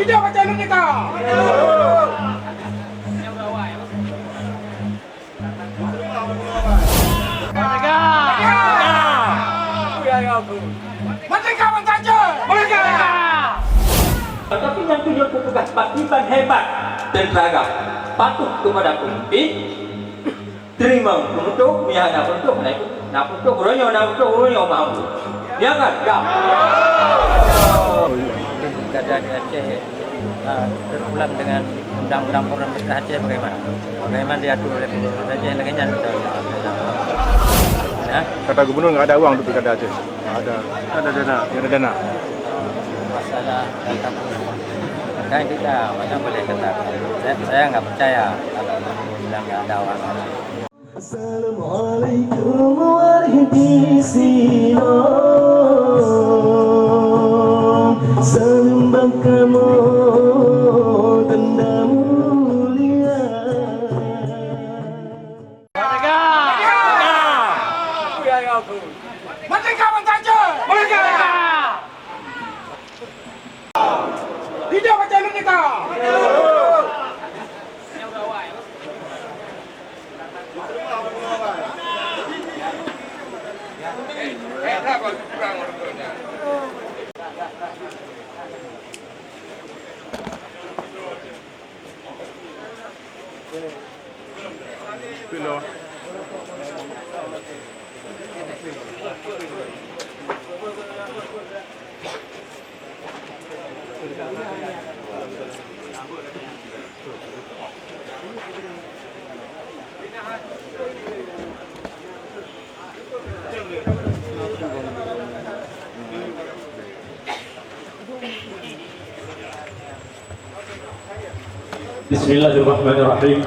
Video channel kita. Merdeka mensaja. Merdeka. Tetapi yang punya tugas kewajiban hebat dan beragam, patuh kepada pemimpin, terima untuk mihana untuk nak untuk royo mau. Jangan jam. Keadaan di Aceh terulang dengan undang-undang pemerintah Aceh bagaimana? Bagaimana diatur oleh pemerintah Aceh lainnya? Kata gubernur nggak ada uang untuk pilkada Aceh. Ada dana. Ada dana. Masalah data kan kita macam boleh katakan. Saya nggak percaya kalau bilang nggak ada uang. Assalamualaikum warahmatullahi wabarakatuh. Sembah kamu tanda mulia. Merdeka mensaja. Merdeka. Video channel kita. Kilo. Bismillahirrahmanirrahim.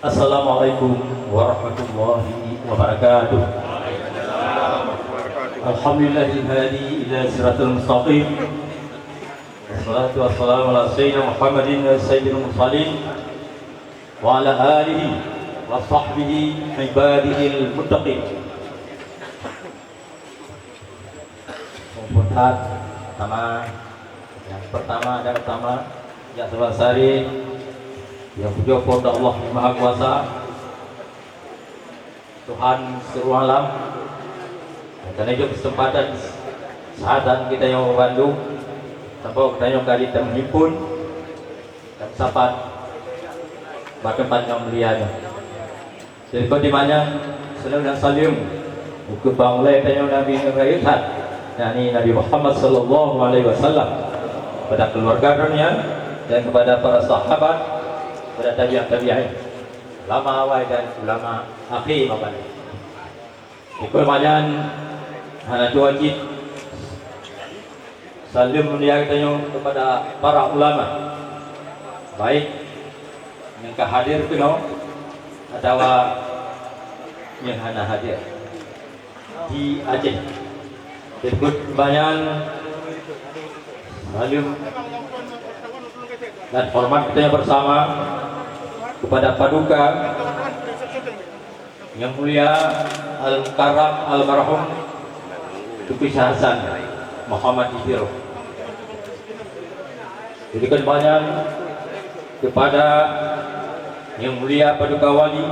Assalamualaikum warahmatullahi wabarakatuh. Alhamdulillahilladzi ila siratal mustaqim. Wassalatu wassalamu ala sayyidina Muhammadin sayyidil mursalin wa ala alihi wa sahbihi ibadihil muttaqin. Yang pertama ya Sari yang puja kepada Allah Maha Kuasa, Tuhan seluruh alam. Karena itu kesempatan sahabat kita yang Bandung sampai kita yang kali terhimpun dan sahabat tempat yang mulianya. Jadi bagaimana salam dan salim untuk bangla yang Nabi Muhammad yakni Nabi Muhammad sallallahu alaihi wasallam, pada keluarga dunia dan kepada para sahabat, pada tabi'in, ulama awal dan ulama akhir mabani. Kemudian hanya wajib salim mulia kita kepada para ulama, baik yang hadir kuno atau yang hanya hadir di Aceh. Kemudian salim dan hormat kita bersama kepada Paduka yang mulia Al-Mukarram Al-Marhum Tupi Hasan Muhammad Hidiro. Diberikan banyak kepada yang mulia Paduka Wali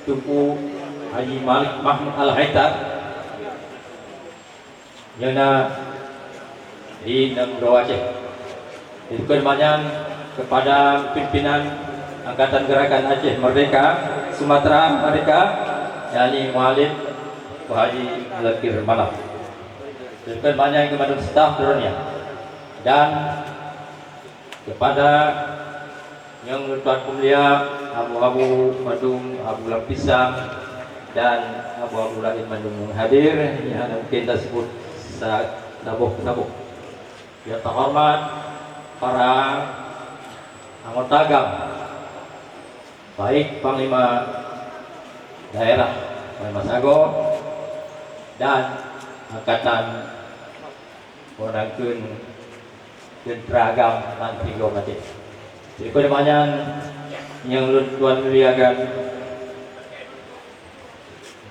Tuku Haji Malik Mahmud Al-Haitar yang di Negeri Aceh. Diberikan banyak kepada pimpinan Angkatan Gerakan Aceh Merdeka Sumatera Merdeka yakni Muallim Haji Lakir Malam. Diberikan banyak kepada staf dunia dan kepada yang Tuan Mulia Abu Madung, Abu Lapisang dan Abu lain Madung hadir yang kita sebut sabuk. Yang terhormat para anggota GAM, baik Panglima Daerah Panglima Sago dan Angkatan Ponangkun dan Teragam Nanti Gomati. Jadi kedepannya yang Tuan muliakan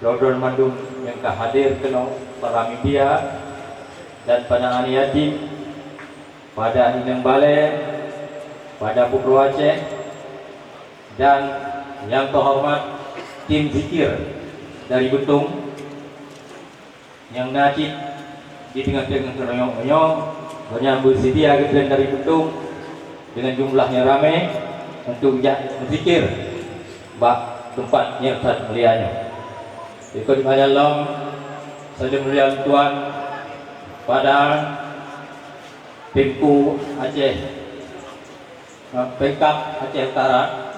Dodon Mandung yang hadir kena para media dan pandangan yatim pada Inang Balai, pada Pulau Aceh, dan yang terhormat tim zikir dari Betung yang najib di tengah-tengah keroyong-royong, banyak bersedia kita dari Betung dengan jumlahnya ramai untuk berzikir bak tempat nyertat melianya. Ikut Allah, saja mulia Tuhan pada Pemku Aceh, Pemkap Aceh Utara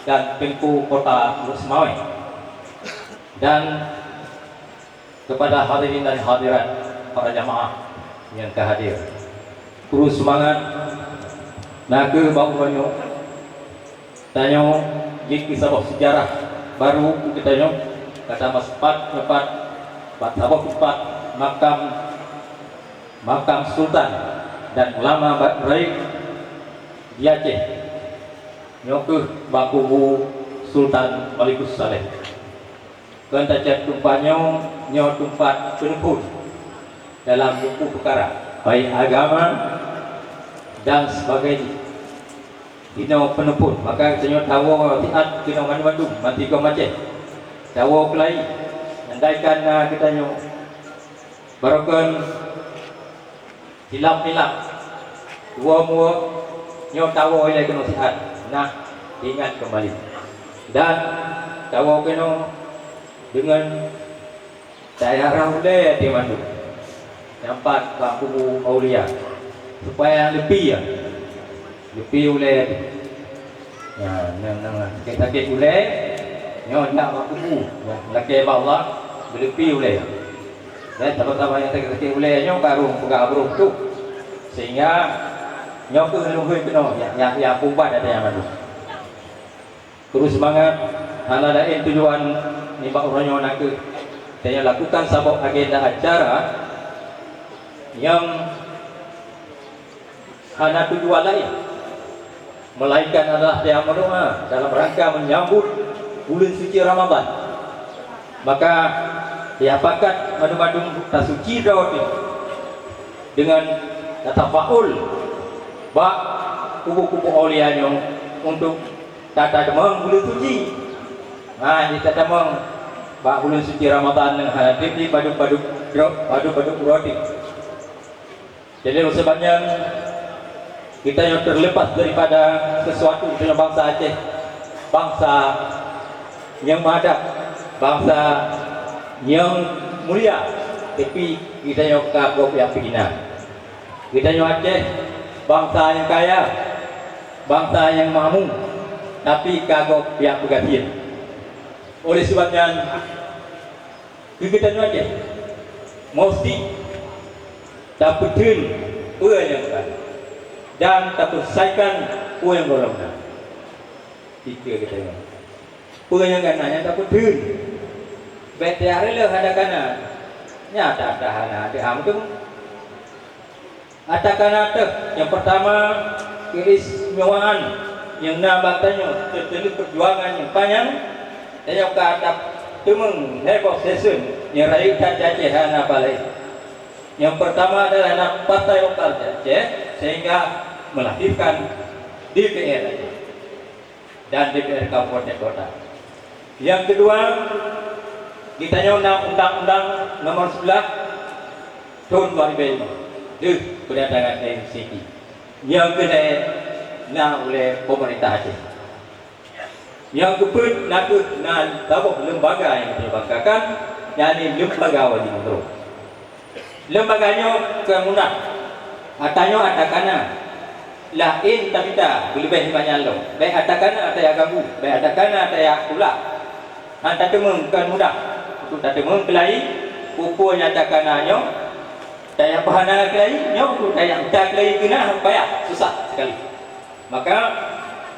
dan Pemku Kota Semawe, dan kepada hadirin dan hadirat para jamaah yang kehadir, terus semangat naga bangunnya tanya jika sabah sejarah baru kita tanya kata mas 4 sabah 4 makam sultan dan ulama baik di Aceh nyokuh bakubu Sultan Malikus Saleh kan tajat tumpahnya nyo tumpat penepun dalam buku perkara baik agama dan sebagainya dino penepun. Maka kita tahu tiat kena Bandung mati kau Aceh tahu kelai andaikan kita nyo barokan hilap-hilap dua nyo tahu oleh kena tiat nah ingat kembali dan tahu kena dengan daerah ulai di Bandung nampak Kampung Aulia supaya lebih ulai nang kita ulai nyo nak Kampung laki Allah lebih ulai dan sama-sama yang kita ulai nyo baru pegang tu sehingga nyo tu luhur kena yang pubat ada yang Bandung terus semangat hal lain tujuan ni bak orangnya nak saya lakukan sabuk agenda acara yang ada tujuan lain melainkan adalah dia berdoa dalam rangka menyambut bulan suci Ramadan. Maka diapakan madu-madu tasuci dawati dengan tafaul bak kubu-kubu aulianya untuk tata demang bulan suci. Nah, kita demang bak bulan suci Ramadan yang hadir di padu-padu roti. Jadi sebenarnya kita yang terlepas daripada sesuatu dengan bangsa Aceh, bangsa yang madap, bangsa yang mulia, tapi kita yang kagok yang pihina. Kita yang Aceh, bangsa yang kaya, bangsa yang mampu, tapi kagok yang pegatian. Oleh sebabnya kita yang Aceh mesti dapetin uang yang baik dan tak selesaikan uang golongan. Tiga kita yang uang yang gananya tak betul. Betiar le ada kana nyata ada amtung ada kana yang pertama keistimewaan yang nabatanya terjadi perjuangan yang panjang dan yang kata temeng negotiation yang rakyat Aceh hana balai. Yang pertama adalah anak partai lokal Aceh sehingga melahirkan DPR dan DPR Kabupaten Kota. Yang kedua, ditanya undang-undang nomor 11 tahun 2005 di kedatangan MCT yang kena oleh pemerintah Aceh. Yang keempat, tabuh lembaga yang dibangkakan, yakni lembaga wali mandro. Lembaganya kemudah, atanya atakana lain tapi tak lebih banyak lo. Baik atakana atau yang ganggu, baik atakana atau yang pula. Anta temung kan mudah. Untuk tak temung kelai, pupunya atakananya, daya bahana kelai, nyo daya tak kelai kena payah susah sekali. Maka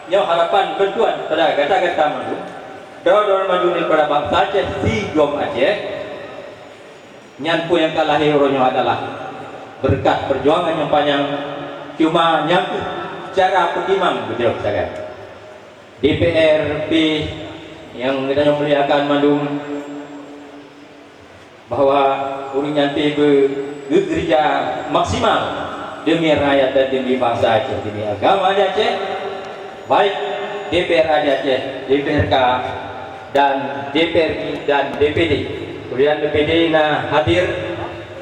nyo harapan bantuan pada kata-kata maju, doa maju ni pada bangsa Aceh si Jom Aceh. Nyanpu yang kalah hero-nya adalah berkat perjuangan yang panjang cuma nyangkut cara pertimang betul saya. DPRP yang kita memuliakan Bandung bahwa orang nyanti bekerja maksimal demi rakyat dan demi bangsa Aceh, demi agama Aceh, baik DPR Aceh, DPRK dan DPRI dan DPD. Kemudian DPD na hadir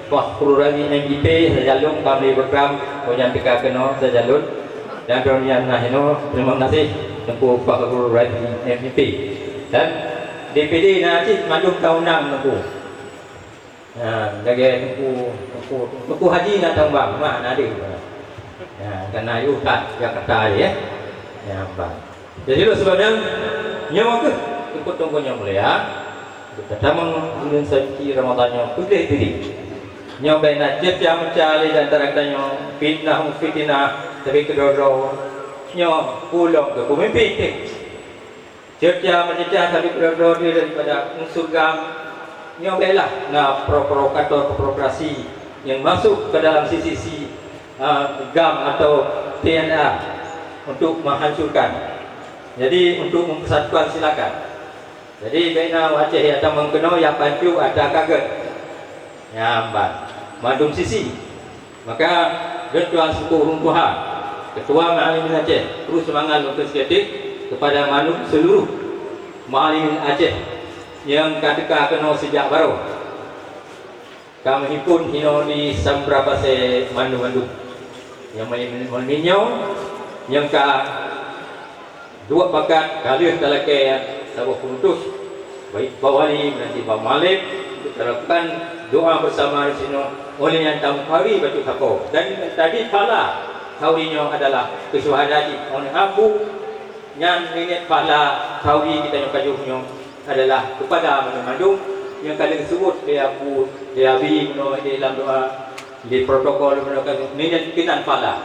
Pak Kururangi MIP sejalung kami program punya PK keno sejalun dan kemudian nah ini terima kasih tempuh Pak Kururangi MIP dan DPD na Aceh maju tahun 6 tempuh. Nah, dari tempuh haji na tambang mah ada. Nah, karena itu kan Jakarta ya. Ya, Bang. Jadi lo sebabnya nyawa ke ikut tunggunya mulia. Kita tamang bulan suci Ramadannya putih diri. Nyawa benar dia mencari dan antara fitnah tapi kedua nyawa pulang ke bumi putih. Dia mencari tapi kedua daripada surga. Nyawa belah na provokator provokasi yang masuk ke dalam sisi GAM atau TNA untuk menghancurkan. Jadi untuk mempersatukan silakan. Jadi bina Aceh atau mengkeno yang pancu ada kaget. Ya mbak, madum sisi. Maka Ketua Suku Runtuhan, Ketua Ma'alimin Aceh terus semangat untuk seketik kepada manuk seluruh Ma'alimin Aceh yang kadeka keno sejak baru. Kami himpun hino di samberapa se mandu-mandu yang meninyo yang ka dua pakat kali talake sabuk putus baik bawali nanti Pak Malik untuk lakukan doa bersama di sini oleh yang tamu hari batu sako dan tadi pala taurinya adalah kesuhadati oleh abu yang ingat pala tauri kita yang kajuhnya adalah kepada mandu yang kali disebut dia abu dia abi di dalam doa di protokol mereka ini kinan pala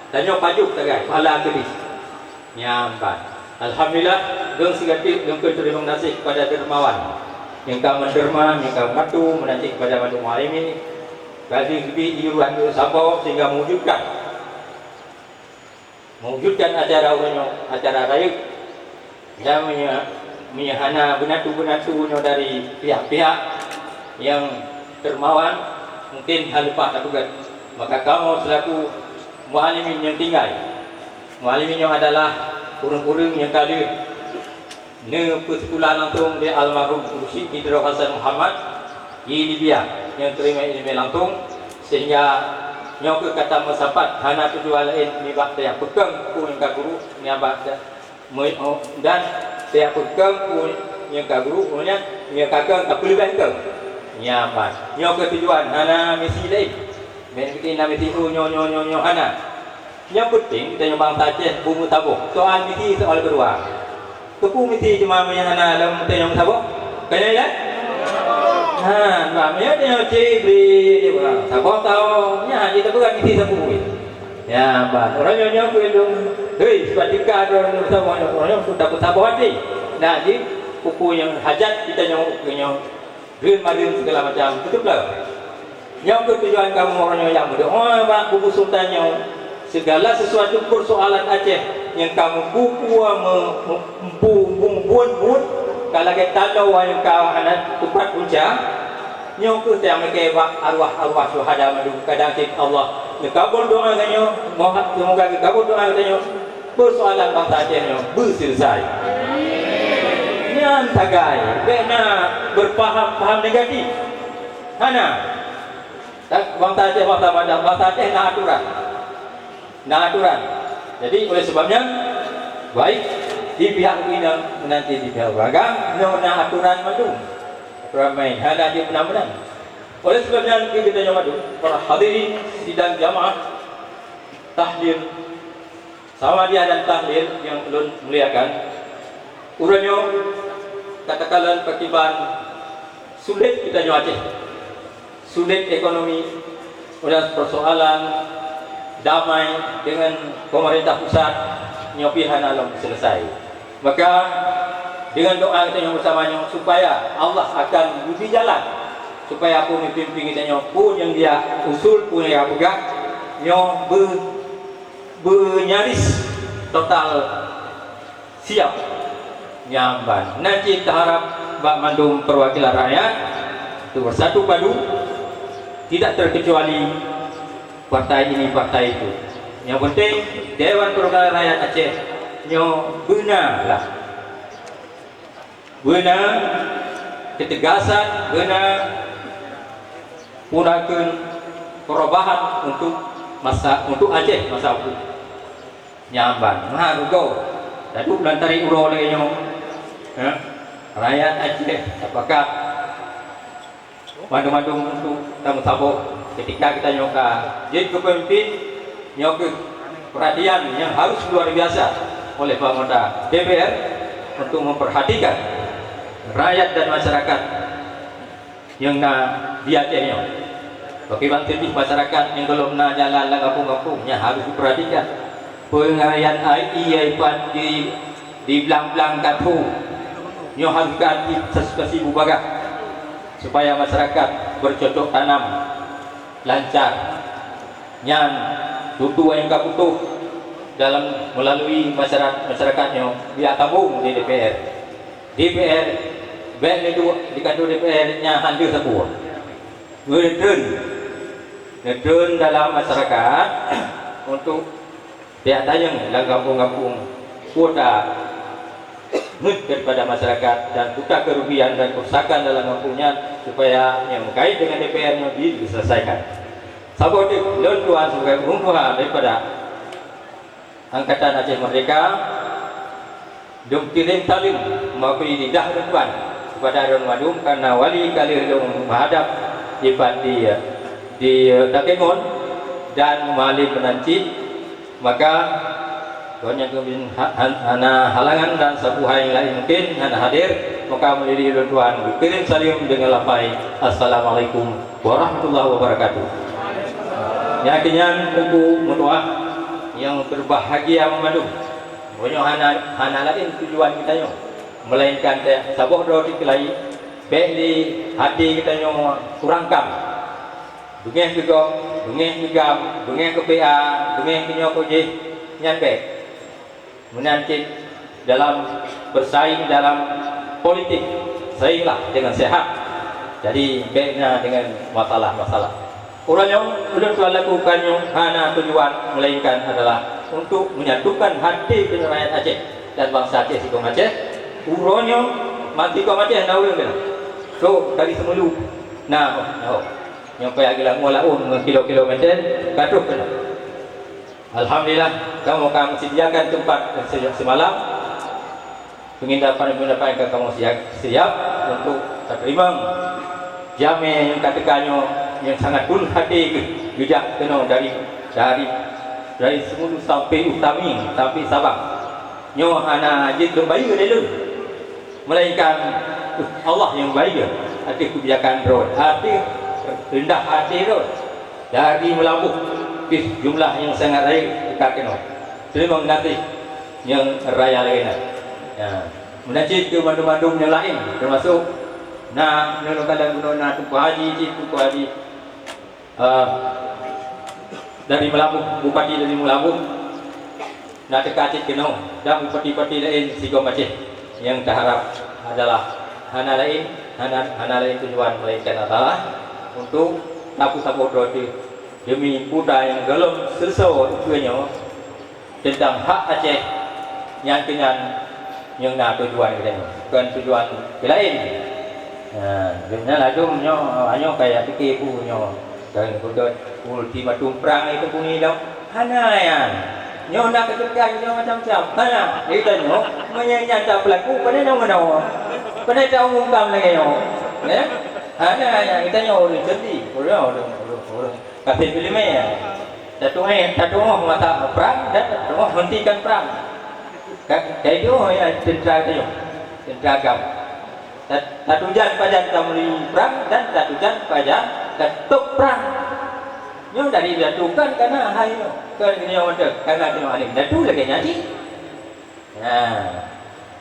tanya pajuk tagai pala kedis nyambat. Alhamdulillah dengan segati dengan terima kasih kepada dermawan yang kau menderma, yang kau matu menanti kepada Madu Mualimin bagi lebih iruan sabo sehingga mewujudkan acara raya yang menyahana benatu-benatunya dari pihak-pihak yang dermawan mungkin hal lupa lakukan. Maka kamu selaku Mualimin yang tinggal, Mualimin yang adalah kurung-kurung yang kali ne persekutuan langsung di almarhum Mursyid Hidro Hasan Muhammad di Libya yang terima ilmu langsung sehingga nyok kata masapat hana tujuan lain ni bak yang pegang ku yang guru ni abak dan saya pegang ku yang guru punya yang kakang tak perlu bengkel nyaman nyok tujuan hana misi lain men kita misi nyo hana. Yang penting kita nyobang Aceh bumbu tabuk. Soal misi soal kedua. Kepu misi cuma menyana dalam kita nyobang tabuk. Kaya ya? Namanya dia cibri. Sabuk tahu. Ya, kita bukan misi sabu. Ya, bang. Orang yang belum. Hei, sepatika ada orang sama orang sudah bertabuk hati. Nah, di kuku yang hajat kita nyobang green madin segala macam. Betullah. Yang ketujuan kamu orang yang berdoa, bang, buku sultannya. Segala sesuatu persoalan Aceh yang kamu buku membuat kalau kita tahu yang kau anak tempat puncak nyok tu yang mereka arwah syuhada madu kadang kita Allah kabul doa kanyo mohon semoga kabul doa kanyo persoalan bangsa Aceh nyo berselesai nyan tagai bena berpaham negatif hana bangsa Aceh bangsa Aceh na aturan. Jadi oleh sebabnya baik di pihak ini nanti di pihak beragam na aturan madu ramai hanya dia benar-benar. Oleh sebabnya kita madu para hadirin sidang jamaah tahlil sawadiyah dan tahlil yang ulun muliakan uranyo katakanlah perkibaan sulit kita Aceh sulit ekonomi oleh persoalan damai dengan pemerintah pusat nyopihan alam selesai. Maka dengan doa kita yang bersamanya supaya Allah akan beri jalan supaya pun pimpin kita pun yang dia usul pun yang pegang nyo bernyaris total siap nyamban. Nanti kita harap Bak Mandum perwakilan rakyat itu bersatu padu tidak terkecuali partai ini partai itu. Yang penting Dewan Perwakilan Rakyat Aceh nyo benar lah, benar ketegasan, benar gunakan perubahan untuk Aceh masa itu nyamban maharugo dadu lantari uro lagi nyo rakyat Aceh apakah mandung-mandung untuk tamu sabuk ketika kita nyoka jadi kepemimpin nyoka perhatian yang harus luar biasa oleh anggota DPR untuk memperhatikan rakyat dan masyarakat yang di Aceh nyo. Bagaimana titik masyarakat yang belum jalan kampung-kampungnya harus diperhatikan. Pengalian air di belang-belang katu nyo harus diantisipasi bubaga supaya masyarakat bercocok tanam lancar. Nyan tutu yang kabutuh dalam melalui masyarakatnya biar tabung di DPR baik itu di kantor DPR nya hadir sebuah ngedun dalam masyarakat untuk pihak tayang dalam kampung-kampung kuota daripada masyarakat dan kuota kerugian dan kerusakan dalam kampungnya supaya yang berkait dengan DPR nya diselesaikan. Sabot dan tuan sebagai perempuan daripada Angkatan Aceh Merdeka kirim salim mengakui lidah depan kepada Arun Madum karena wali kali menghadap di Takengon dan Mali Penanci, maka banyak hana halangan dan sepuhai yang lain mungkin hana hadir, maka menjadi tuan kirim salim dengan lafai Assalamualaikum warahmatullahi wabarakatuh. Yakinnya buku mutuah yang berbahagia memandu banyak hana lain tujuan kita nyo melainkan sabuh roti kelai baik di hati kita nyo kurangkan dungeh juga dungeh ke PA dungeh kinyo koje nyan baik menanti dalam bersaing dalam politik sainglah dengan sehat jadi baiknya dengan masalah-masalah. Orang yang sudah telah lakukan yang hana tujuan melainkan adalah untuk menyatukan hati dengan rakyat Aceh dan bangsa Aceh Sikong Aceh. Uronyo mati kau Aceh naulun kan. So dari semulu yang payah gila ngolaun kilo-kilometer katuh kan. Alhamdulillah kamu sediakan tempat semalam penginapan yang kamu siap untuk terima jamin yang katakannya yang sangat dulu hati bijak kena dari semulu sampai Utami sampai Sabang nyo hana jid bayi dulu melainkan Allah yang baik hati kebijakan road hati rendah hati road dari melabuh jumlah yang sangat baik kita kena terima nanti yang raya lain ya menajid ke mandum-mandum yang lain termasuk kadang guna tuku haji dari Melabuh, bupati dari Melabuh nak dekati kenau dan bupati-bupati lain Sikong Aceh yang terharap adalah hana lain tujuan melainkan adalah untuk tapu-tapu roti demi kuda yang belum selesai tujuannya tentang hak Aceh yang dengan yang tujuan kita bukan tujuan lain. Sebenarnya lah tu hanya kayak fikir punya dan ultimatum perang itu bunyi dah hana yang nyo nak ketekan nyo macam-macam hana itu nyo menyanyata pelaku pada nama pada tahu umum lagi nyo ya hana yang kita nyo orang sedih orang kata filmnya satu mata perang dan satu hentikan perang kayak itu ya tentara agam satu jan pajak kita mulai perang dan satu jan pajak ketuk perang. Nyo dari jatuhkan karena hayo kerana ada karena kena ada jatuh lagi nyanyi. Nah,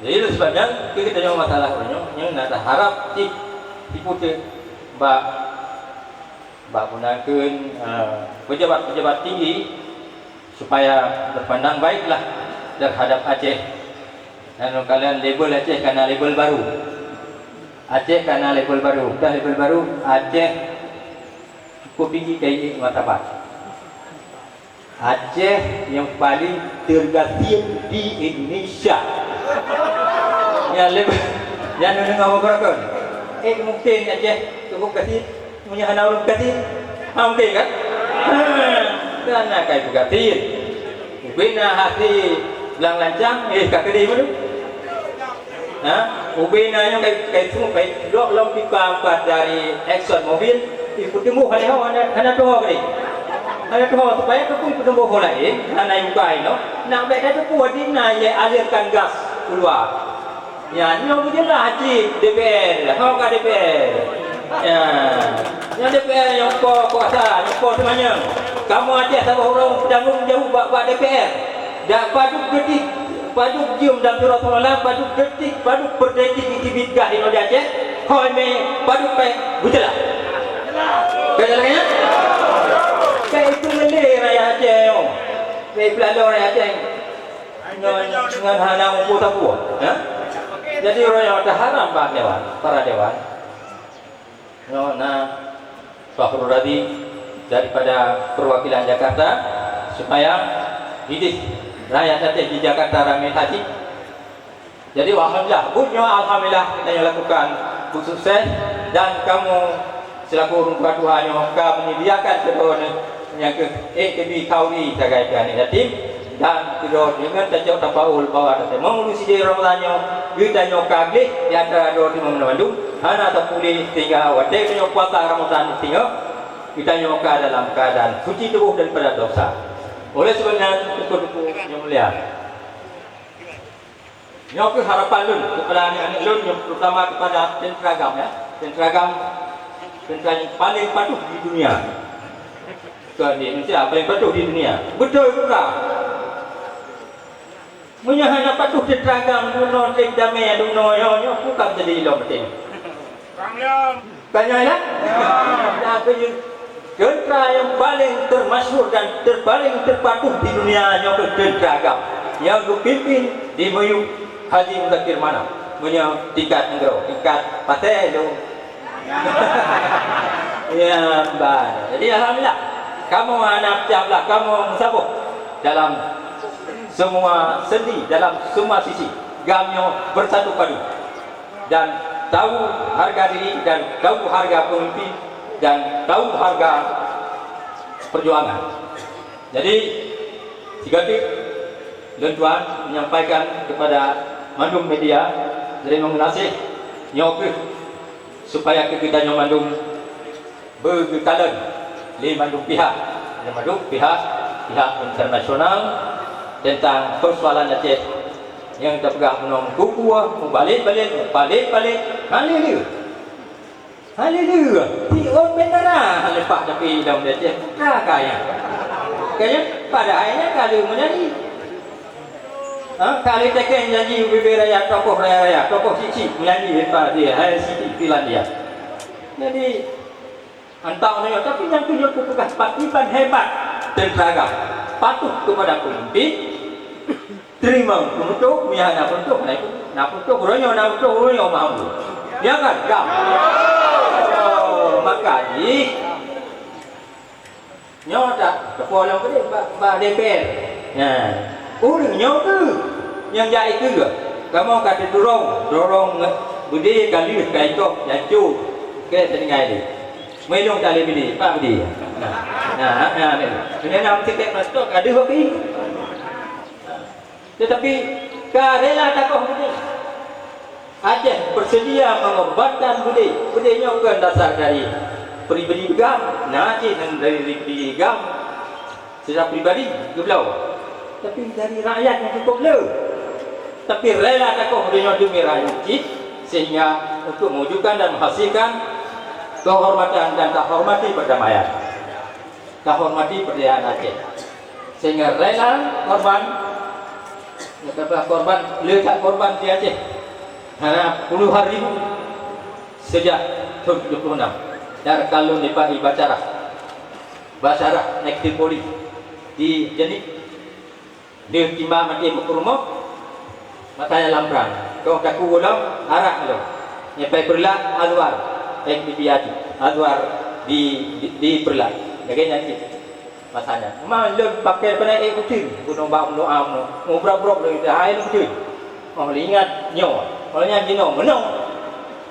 jadi itu sebabnya kita nyo masalah nyo yang nak harap tipu mbak gunakan pejabat-pejabat tinggi supaya berpandang baiklah terhadap Aceh. Dan kalian label Aceh karena label baru. Aceh karena label baru, dah label baru Aceh cukup tinggi kayak martabat. Aceh yang paling tergatian di Indonesia. Yang lebih, yang dengar apa kan? Mungkin Aceh cukup kasih punya anak orang kasih, mungkin kan? Karena kayak kasih, ubina hati belang lancang, kakak dia mana? Ubina yang kayak semua kayak dok lom pipa dari Exxon Mobil, ikut temu hari hawa anak tua kali. Anak tua supaya tu pun temu lain, anak yang kaya no, nak baik tu pun dia nak alirkan gas keluar. Ya, ni orang je lah haji DPR, hawa kat DPR. Ya, yang DPR yang kuasa, yang semuanya. Kamu aja sama orang tanggung jawab buat DPR. Dak padu gedik, padu cium dalam surah Al-Qalam, padu gedik, padu perdetik aktivitas di Aceh. Hoi me padu pe bujela. Kejalannya? Kayak itu mendek raya Aceh. Kayak pelalo raya Aceh. Dengan hana umur tak buat. Jadi orang yang ada haram pak dewan, para dewan. Fakhrul Razi daripada perwakilan Jakarta supaya didik rakyat Aceh di Jakarta ramai haji. Jadi alhamdulillah, alhamdulillah kita yang lakukan sukses dan kamu selaku orang tua Tuhan yang menyediakan kepada yang AKB Kauri tagaikan yatim dan tidak dengan tajau tapaul bawa ada mengurusi di Ramadannya kita nyoka gih di antara dua di Bandung hana tapuli tinggal wadai puasa Ramadan tinggal kita nyoka dalam keadaan suci tubuh daripada dosa. Oleh sebabnya tuku-tuku yang mulia nyoka harapan lun kepada anak-anak lun yang terutama kepada tentragam ya, tentragam yang paling patuh di dunia. Tuan di Indonesia paling patuh di dunia. Betul betul. Menyahana patuh tentragam duno tek damai duno yo bukan jadi lo betul. Banyak ya? Nah, tentra yang paling termasyhur dan terpaling terpatuh di dunia nyoba tentragam yang dipimpin di Muyuk Haji Muzakir Mana punya tingkat negara, tingkat partai tu. Ya, baik. Jadi alhamdulillah kamu anak pecahlah, kamu musabuk dalam semua sendi, dalam semua sisi. Gamnya bersatu padu dan tahu harga diri dan tahu harga pemimpin dan tahu harga perjuangan. Jadi tiga tip dan tuan menyampaikan kepada Mandung Media dari mengenasih nyokir supaya kita Mandung bergetalan di Mandung pihak internasional tentang persoalan Aceh yang kita pegang menong kuku balik haleluya di orang bendera lepas tapi dalam Aceh kaya pada akhirnya kalau menjadi kali teken janji bibir raya tokoh cici menyanyi lepas dia hai Siti Finlandia. Jadi antau ni tapi yang punya petugas patiban hebat dan beragam patuh kepada pemimpin terima untuk miana untuk royo mampu jangan gam maka ni nyota kepala gede ba DPR orang nyota yang jadi itu kamu kata dorong budi kali kaito jacu ke telinga ini melong tali bidi pak bidi ini nama tiket masuk ada hobi tetapi karela takoh budi Aceh bersedia mengorbankan budinya bukan dasar dari pribadi gam Aceh dan dari pribadi gam secara pribadi geblau tapi dari rakyat yang cukup le tapi rela takoh budinya demi rakyat sehingga untuk mewujudkan dan menghasilkan kehormatan dan tak hormati perdamaian, tak hormati perdamaian Aceh, sehingga rela korban, lekat korban di Aceh, karena puluhan ribu sejak tahun 76 dari Kalun Nepali Basarah Nektir Poli di Jenik, di Timba Mati Bukurumok, matanya lambrang, kau kaku ulang arah lo, nyampai berlak Azwar. Adwar di perlah, bagaimana masanya. Memang lu pakai pada kecil, gunung bau doa ngobrol dari air kecil. Mau ingat nyo, kalau nya jino menong.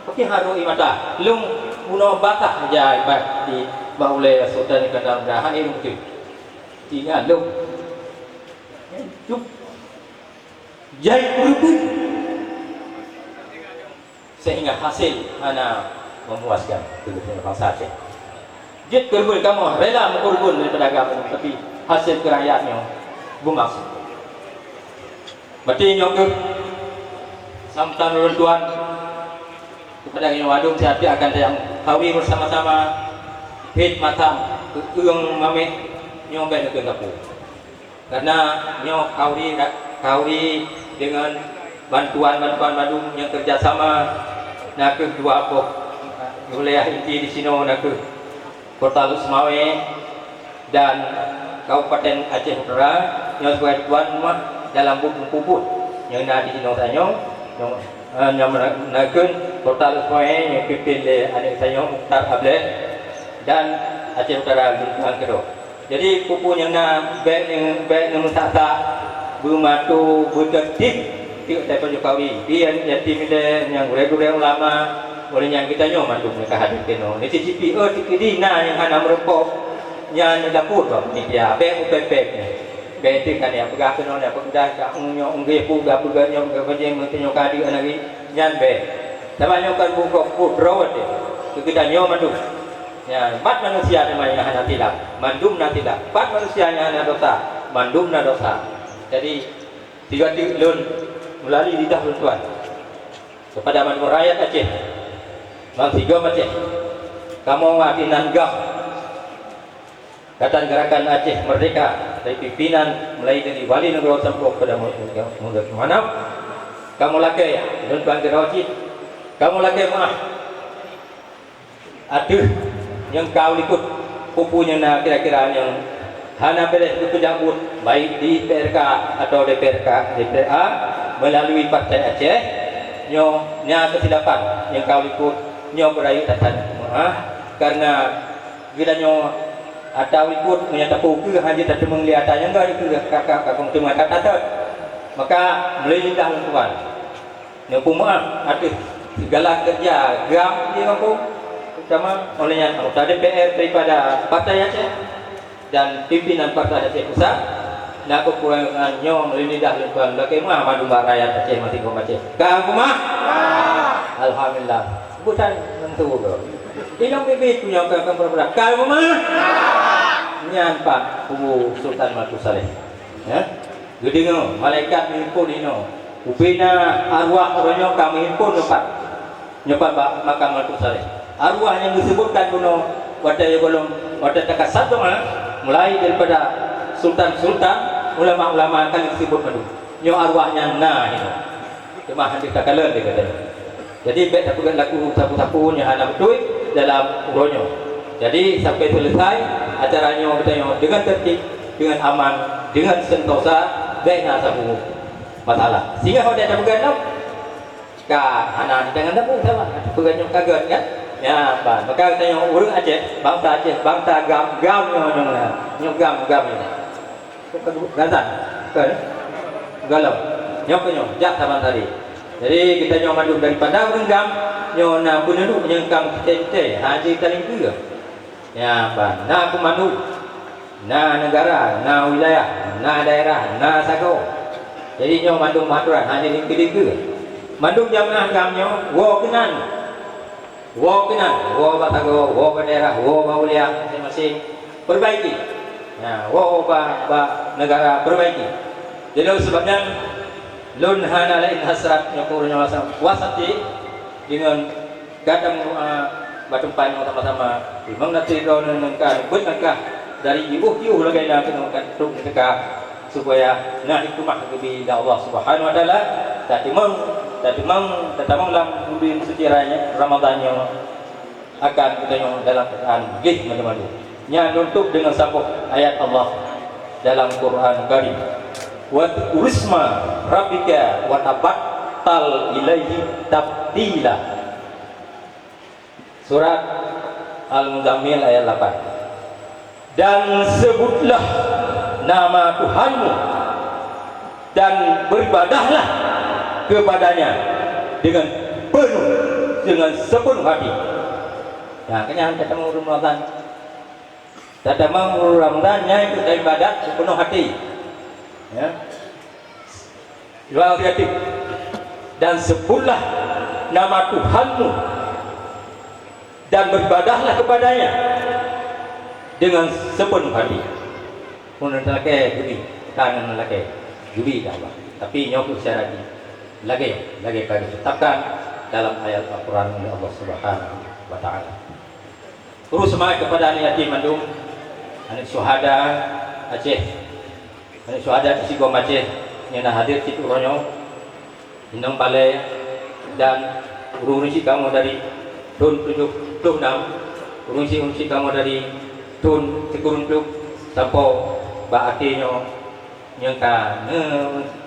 Pakai haru mata. Lung gunung batah aja ibarat di baule sultan kadang dah air kecil. Tinggal lung. Cuk. Jai berubah. Sehingga hasil anak memuaskan kehidupan bangsa Aceh. Jid kerbun kamu rela mengkorban daripada agama, tapi hasil kerayaannya bermaksud. Berarti nyokap sampan runtuhan kepada yang wadung siapa akan yang kawi bersama-sama hit matam uang mame nyobek ke kapu. Karena nyok kawi dengan bantuan Bandung yang kerjasama nak kedua apa wilayah inti di sini nak Kota Lusmawe dan Kabupaten Aceh Utara yang sebagai tuan rumah dalam buku yang ada di sini yang menaikkan Kota Lusmawe yang pimpin oleh adik saya Mukhtar Ableh dan Aceh Utara Bintang Kedua. Jadi pupu yang nak baik yang tak bermatu bertertib tidak dapat Jokowi. Dia yang tim yang reguler ulama oleh yang kita nyo mandu mereka hadir keno. Ni CCP dina yang hana merempok yang dapur bang ni dia be upepek ni. Be tu kan ya pegah keno ni pegah ka nyo ungge pu ga pegah nyo ga baje mentinyo kadi anagi nyan be. Sama nyo kan buka putro dia. Kita nyo mandu. Ya, empat manusia namanya hana tilap. Mandum na tilap. Empat manusia yang hana dosa. Mandum na dosa. Jadi tiga lun melalui lidah Tuhan kepada manusia rakyat Aceh. Bang tiga Aceh. Kamu wakilan gam. Kata gerakan Aceh Merdeka dari pimpinan mulai dari wali negara sampai kepada muda mana. Kamu lagi ya, dan Tuan Kerawajit. Kamu lagi mah. Aduh, yang kau ikut pupunya na kira-kira yang hana beres itu jambut baik di PRK atau DPRA melalui Partai Aceh nyo nya kesilapan yang kau ikut nyo berayu tatan karena bila nyo atau ikut menyata puku hanya tak menglihatannya enggak itu kakak cuma kata maka melalui lidah Tuhan nyo pumaaf aduh segala kerja gam dia mampu sama olehnya anggota DPR daripada Partai Aceh dan pimpinan Partai Aceh Pusat nak kekurangannya melalui dahulu Tuhan bagaimana madu rakyat Aceh masih kau Aceh kamu mah alhamdulillah bukan tentu kau ini bibit punya kamu berapa kamu mah nyan Pak Kubu Sultan Matu Saleh ya gede ngono malaikat himpun ino upina arwah orangnya kami himpun nyopat makam Matu Saleh arwah yang disebutkan kuno wadah belum wadah dekat satu mulai daripada sultan ulama-ulama kan disebut madu nyo arwahnya nah itu cuma hadir kakalan dia kata jadi baik tak pegang laku sapu-sapu nya hana betul dalam uronyo jadi sampai selesai acaranya katanya dengan tertib dengan aman dengan sentosa baik nak sapu masalah sehingga kalau dia tak pegang ka hana jangan tak sama pegang nyo kaget kan ya apa maka katanya urang Aceh bangsa gam nyo gam gantan kan galau nyo jak sama tadi jadi kita nyo mandu daripada urang nyo na penduduk menyengkam kita haji taling tiga ya apa na aku mandu na negara na wilayah na daerah na sago jadi nyo mandu maturan haji tiga mandu jamaah gam nyo wo kenan wo batago, wo daerah, wo wilayah masing-masing perbaiki. Nah, wo negara perbaiki. Jadi sebabnya lun hana lain hasrat nyokurnya wasati dengan gadang batu panjang sama-sama. Memang nanti kalau nengkan benangkah dari ibu lagi nak nengkan tuk nekah supaya nah hikmah kebi Allah Subhanahu wa taala tak memang dalam bulan suci Ramadannya akan kita dalam Quran gih madu-madu nya nutup dengan sabuk ayat Allah dalam Quran Karim wa urisma rabbika wa tabattal ilaihi tabtila surat Al-Muzammil ayat 8 dan sebutlah nama Tuhanmu dan beribadahlah kepadanya dengan sepenuh hati. Nah, kenyang kita mau Ramadan. Kita mau Ramadannya itu ibadat sepenuh hati. Ya. Jual hati. Dan sebutlah nama Tuhanmu dan beribadahlah kepadanya dengan sepenuh hati. Mun lelaki jubi, kanan lelaki jubi dah. Tapi nyok secara lagi kali tetapkan dalam ayat Al-Quran oleh Allah Subhanahu wa Ta'ala. Terus semangat kepada anak yatim mandung, anak syuhada Aceh, anak syuhada di Sigom Aceh yang hadir di Turonyo, Indong Balai dan urung-urung kamu dari Tun 76, urung kamu dari Tun Cikuruntuk sampai baatinyo nyangka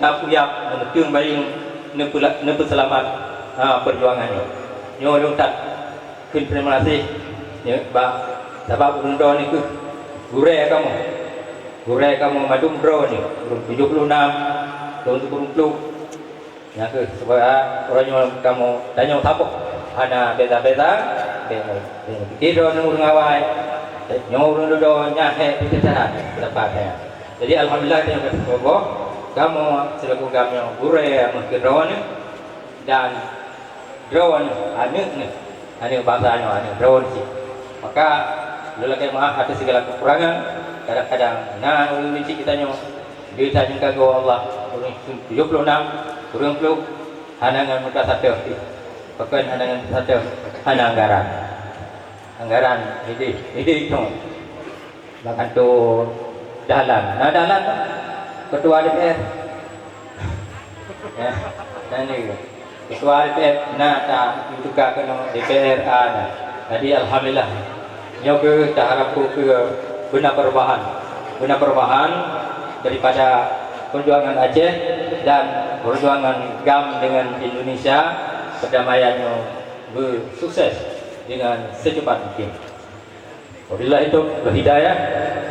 tapuyap menekung bayung neput selamat perjuangannya. Nyo dong tak kun terima kasih ya Pak. Sebab urun ni ku gure kamu madum bro ni urun 76 tahun 70 ya ke supaya orangnya kamu tanya tapok ana beta-beta kiro nang urang awai nyo urun do nyahe bicara dapat ya. Jadi alhamdulillah kita kata Allah, kamu selaku kami gure mungkin rawan dan rawan ane bahasanya ane rawan sih. Maka lelaki maaf atas segala kekurangan. Kadang-kadang ulun kita nyo kita jengka ke Allah urang 76 urang peluk hanangan muka satu pakai hanangan satu anggaran ini itu bahkan tu dalam ketua DPR ya dan ini ketua DPR tak juga kena DPR ada. Jadi alhamdulillah nyoke tak harapku ke benar perubahan daripada perjuangan Aceh dan perjuangan GAM dengan Indonesia, perdamaiannya bersukses dengan secepat mungkin. Wabillahi itu berhidayah,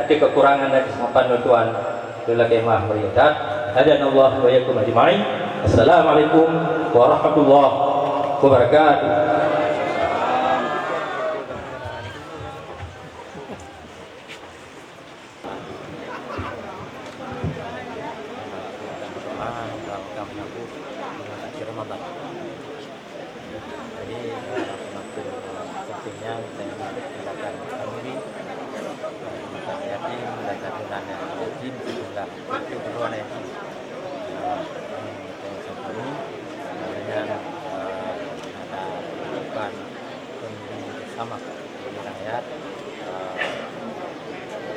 tapi kekurangan dan kesempatan Tuhan lelaki maha beribadat. Hadanallahu wa iyyakum ajma'in. Assalamualaikum warahmatullahi wabarakatuh. Sama rakyat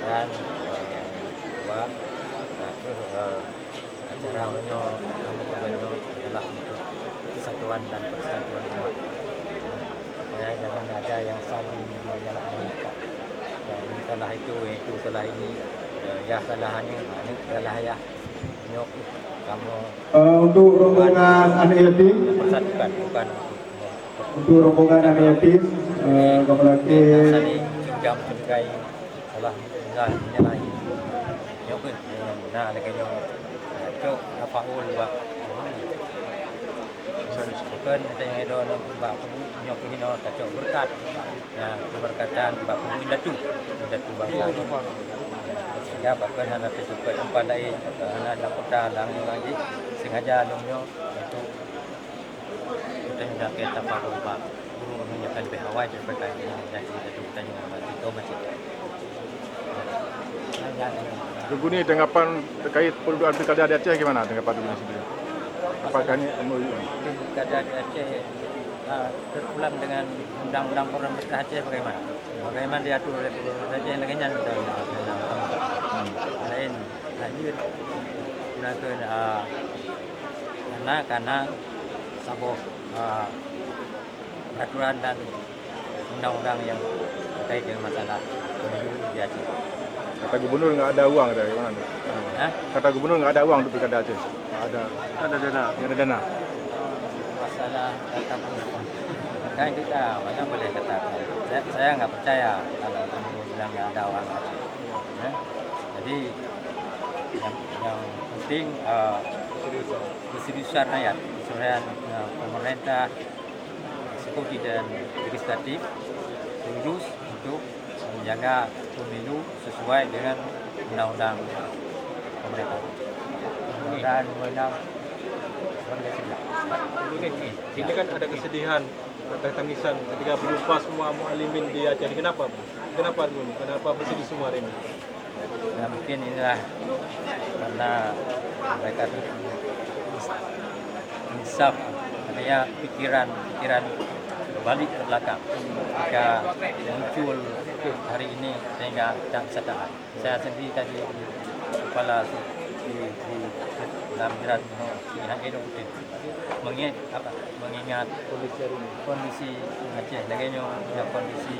dan kedua acara menyo adalah untuk kesatuan dan persatuan umat. Ya, jangan ada yang saling menyalahkan. Ini salah itu salah ini, ya salahnya, ini salah ya. Nyok kamu Untuk rombongan anak yatim, persatukan bukan untuk rombongan anak yatim, kamu lagi saling jam sebagai salah menyalahi. Nyok nah ada kayak nyok apa buat bukan yang ada nak nyok ini kacau berkat. Nah, keberkatan bapak datu bangsa. Ya bahkan anak terjumpa tempat lain, anak kota lagi sengaja dongnya itu kita hendak kita pakai pak guru menyampaikan behawai berkaitan dengan jadi itu kita juga itu masih. Dulu ni tanggapan terkait perluan pilkada di Aceh gimana tanggapan dulu sendiri? Apakah ini pilkada di Aceh terulang dengan undang-undang pemerintah Aceh bagaimana? Bagaimana diatur oleh pemerintah Aceh yang lainnya lain lanjut gunakan karena sabuk peraturan dan undang-undang yang terkait dengan masalah pemilu di Aceh. Kata gubernur nggak ada uang dari mana? Kata gubernur nggak ada uang untuk pilkada Aceh. Ada dana. Masalah data kan kita banyak boleh katakan. Saya nggak percaya kalau bilang nggak ada uang Aceh. Jadi yang penting keseriusan rakyat, keseriusan pemerintah, eksekutif dan legislatif serius untuk menjaga pemilu sesuai dengan undang-undang pemerintah. Dan undang Ini kan ada kesedihan, ada tangisan ketika berjumpa semua muallimin di Aceh. Kenapa? Kenapa dulu? Kenapa bersedih semua hari ini? Ya, mungkin inilah karena mereka insaf, artinya pikiran balik ke belakang jika muncul hari ini sehingga tak sadar. Saya sendiri tadi kepala di dalam jerat pihak edukasi mengingat kondisi Aceh laganya kondisi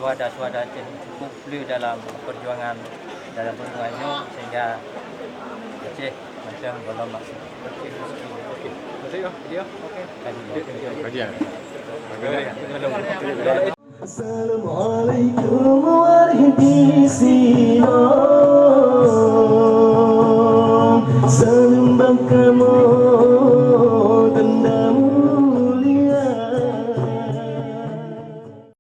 suada Aceh cukup blur dalam perjuangan sehingga Aceh macam belum maksud. Kajian. Assalamualaikum warahmatullahi wabarakatuh. Salam kamu